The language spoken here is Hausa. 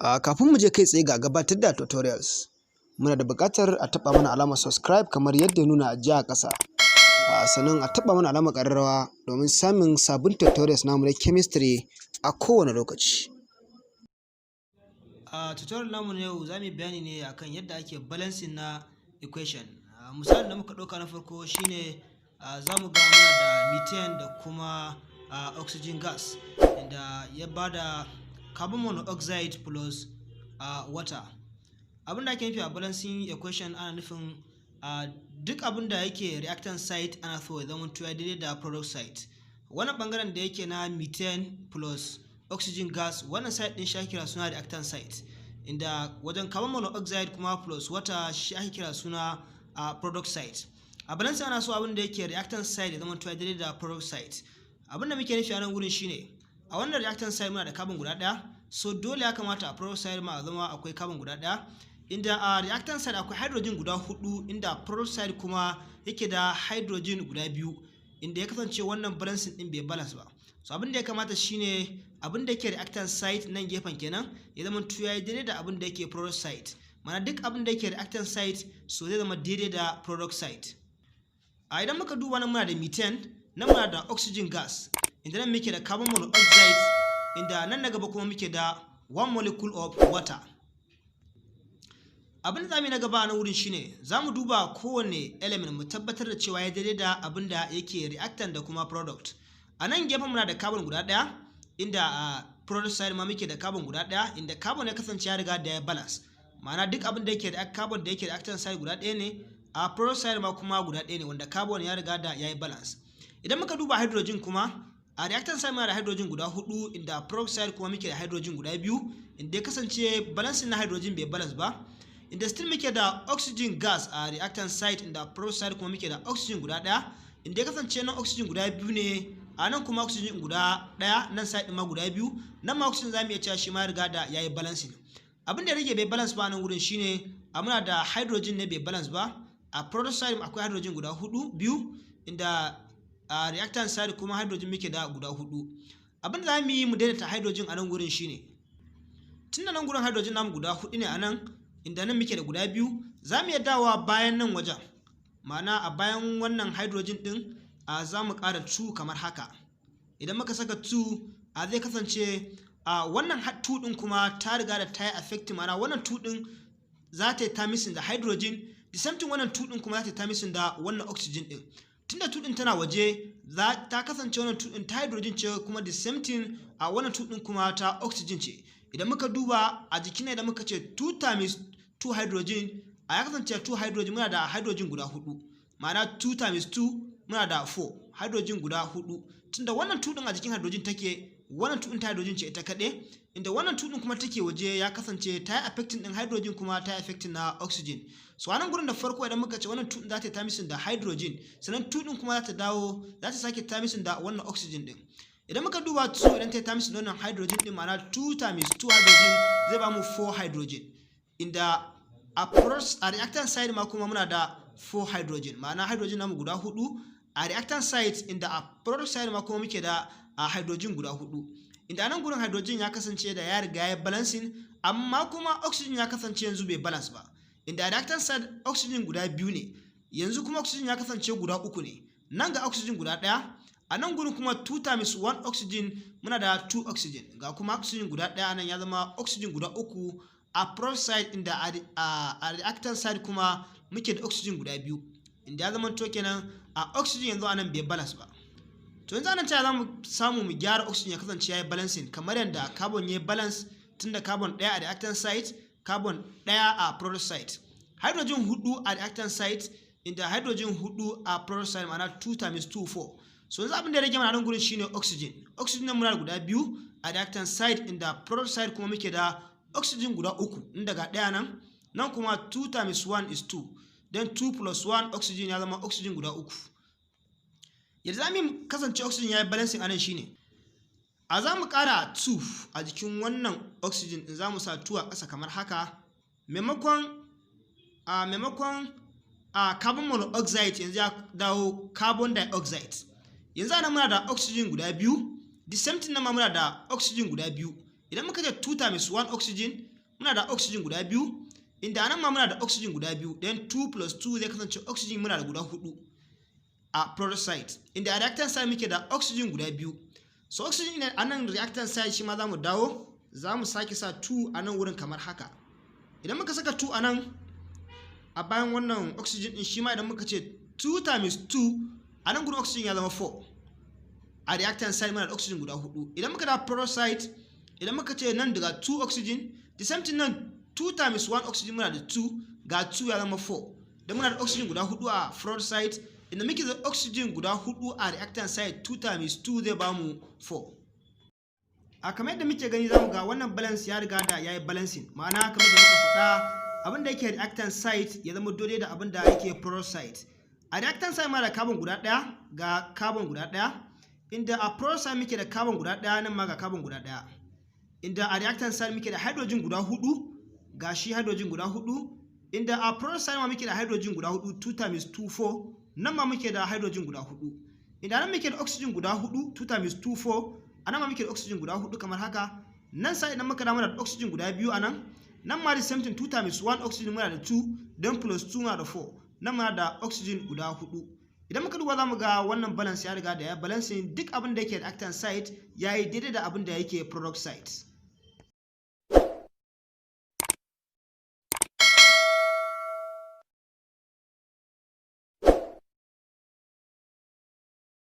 Kafin mu je kai tsaye ga gabatar da tutorials, muna da buƙatar a taɓa mana alamar subscribe kamar yadda ya nuna a jiya a ƙasa. Sannan a taɓa mana alamar ƙararrawa domin samun sabbin tutorials namu na chemistry a kowane lokaci. Tutorial namu na yau za mu yi bayani ne akan yadda ake balancing na equation. Misalin da muka ɗauka na farko shine za mu ga muna da methane da kuma oxygen gas, inda ya bada carbon monoxide plus water. Abin da ake nufi a balancing equation ana nufin duk abin da yake reactant side ana so ya zama ya daidai da product side. Wannan bangaren da yake na methane plus oxygen gas, wannan side din shi ake kira suna reactant side, inda wajen carbon monoxide kuma plus water shi ake kira suna product side. A balance ana so abin da yake reactant side ya zama ya daidai da product side. Abin da muke nufi a nan gurin shine a wannan reactant side muna da carbon guda ɗaya, so dole ya kamata a product side ma a zama akwai carbon guda ɗaya, inda a reactant side akwai hydrogen guda 4, inda product side kuma yake da hydrogen guda 2, inda ya kasance wannan balancing din bai balance ba. So abin da ya kamata shine abin da yake reactant side nan gefen kenan ya zama ya yi daidai da abin da yake product side. Mana duk abin da yake reactant side so zai zama daidai da product side. Idan muka duba nan muna da methane, nan muna da oxygen gas, inda nan muke da carbon monoxide, inda nan na gaba kuma muke da 1 molecule of water. Abin da zamu yi na gaba na wurin shine za mu duba kowane element mu tabbatar da cewa ya daidai da abin da yake reactant da kuma product. A nan gefen muna da carbon guda ɗaya, inda a product side ma muke da carbon guda ɗaya, inda carbon ya kasance ya riga da ya balance. Ma'ana duk abin da yake da carbon da yake reactant side guda ɗaya ne, a product side ma kuma guda ɗaya ne, wanda carbon ya riga da ya yi balance. Idan muka duba hydrogen kuma, a reactant side muna da hydrogen guda 4, inda product side kuma muke da hydrogen guda 2, inda ya kasance balancing na hydrogen bai balance ba. Inda still muke da oxygen gas a reactant side, inda product side kuma muke da oxygen guda ɗaya, inda ya kasance nan oxygen guda 2 ne, a nan kuma oxygen guda ɗaya, nan side ɗin ma guda 2, nan ma oxygen za mu iya cewa shi ma riga da ya yi balancing. Abin da rage bai balance ba nan wurin shine muna da hydrogen ne bai balance ba. A product side akwai hydrogen guda 2, inda a reactant side kuma hydrogen muke da guda 4. Abin da za mu yi mu daidaita hydrogen a nan gurin shine, tun da nan gurin hydrogen namu guda 4 ne a nan, inda nan muke da guda 2, za mu iya dawowa bayan nan wajen, ma'ana a bayan wannan hydrogen din za mu ƙara 2 kamar haka. Idan muka saka 2 zai kasance wannan 2 din kuma ta riga da ta yi affecting, ma'ana wannan 2 din za ta yi ta missing da hydrogen, the same thing wannan 2 din kuma za ta yi ta missing da wannan oxygen din. Tunda 2 din tana waje, ta kasance wannan 2 din ta hydrogen ce, kuma the same thing wannan 2 din kuma ta oxygen ce. Idan muka duba a jikin ne, idan muka ce 2 times 2 hydrogen, ya kasance 2 hydrogen muna da hydrogen guda 4, ma'ana 2 times 2 muna da 4 hydrogen guda 4. Tunda wannan 2 din a jikin hydrogen take, wannan 2 din ta hydrogen ce ita kaɗai, inda wannan 2 din kuma take waje, ya kasance ta yi affecting din hydrogen kuma ta yi affecting na oxygen. So a nan gurin da farko idan muka ce wannan 2 din za ta yi ta missing da hydrogen, sannan 2 din kuma za ta dawo za ta sake ta missing da wannan oxygen din. Idan muka duba 2 idan ta yi ta missing da wannan hydrogen din, ma'ana 2 times 2 hydrogen zai ba mu 4 hydrogen, inda a reactant side ma kuma muna da 4 hydrogen, ma'ana hydrogen namu guda 4 a reactant side, inda a product side ma kuma muke da hydrogen guda 4. Inda nan gurin hydrogen ya kasance da ya riga ya balancing, amma kuma oxygen ya kasance yanzu bai balance ba. Inda a reactant side oxygen guda 2 ne, yanzu kuma oxygen ya kasance guda 3 ne. Nan ga oxygen guda ɗaya, a nan gurin kuma 2 times 1 oxygen muna da 2 oxygen, ga kuma oxygen guda ɗaya nan ya zama oxygen guda 3 a product side, inda a reactant side kuma muke da oxygen guda 2, inda ya zama to kenan a oxygen yanzu anan bai balance ba. To yanzu anan ta za mu samu mu gyara oxygen ya kasance ya yi balancing, kamar yadda carbon ya yi balance, tunda carbon ɗaya a reactant side, carbon ɗaya a product side. Hydrogen 4 a reactant side, inda hydrogen 4 a product side, ma'ana 2 times 2 4. So yanzu abin da ya rage mana nan gurin shine oxygen. Oxygen nan muna da guda 2 a reactant side, inda product side kuma muke da oxygen guda 3, inda ga ɗaya nan kuma 2 times 1 is 2, then 2 plus 1 oxygen ya zama oxygen guda 3. Yadda za mu kasance oxygen ya yi balancing anan shine, za mu ƙara 2 a jikin wannan oxygen din, za mu sa 2 a ƙasa kamar haka, maimakon carbon monoxide yanzu ya dawo carbon dioxide. Yanzu anan muna da oxygen guda 2, the same thing nan ma muna da oxygen guda 2, idan muka ce 2 times 1 oxygen muna da oxygen guda biyu, inda anan ma muna da oxygen guda biyu, then 2 plus 2 zai kasance oxygen muna da guda 4 a product side, inda a reactant side muke da oxygen guda biyu. So oxygen a nan reactant side shi ma za mu dawo, za mu sake sa 2 a nan wurin kamar haka. Idan muka saka 2 a nan a bayan wannan oxygen din, shi ma idan muka ce 2 times 2 a nan gurin oxygen ya zama 4. A reactant side muna da oxygen guda 4. Idan muka da product side, idan muka ce nan daga 2 oxygen, the same thing nan 2 times 1 oxygen muna da 2, ga 2 ya zama 4. Dan muna da oxygen guda 4 a product side, inda muke da oxygen guda 4 a reactant side, 2 times 2 zai bamu 4. A kamar yadda muke gani zamu ga wannan balance ya riga da yayi balancing, ma'ana kamar da muka faɗa abin da yake reactant side ya zama daidai da abin da yake product side. A reactant side muna da carbon guda ɗaya ga carbon guda ɗaya, inda a product side muke da carbon guda ɗaya, nan ma ga carbon guda ɗaya. Inda a reactant side muke da hydrogen guda 4 ga shi hydrogen guda 4, inda a product side ma muke da hydrogen guda 4, 2 times 2 4, nan ma muke da hydrogen guda 4. Inda nan muke da oxygen guda 4, 2 times 2 4, anan ma muke da oxygen guda 4 kamar haka. Nan sai idan muka dawo da oxygen guda biyu anan, nan ma the same thing, 2 times 1 oxygen muna da 2, then plus 2 muna da 4, nan muna da oxygen guda 4. Idan muka duba zamu ga wannan balance ya riga da ya balancing, duk abin da yake reactant side yayi daidai da abin da yake product side.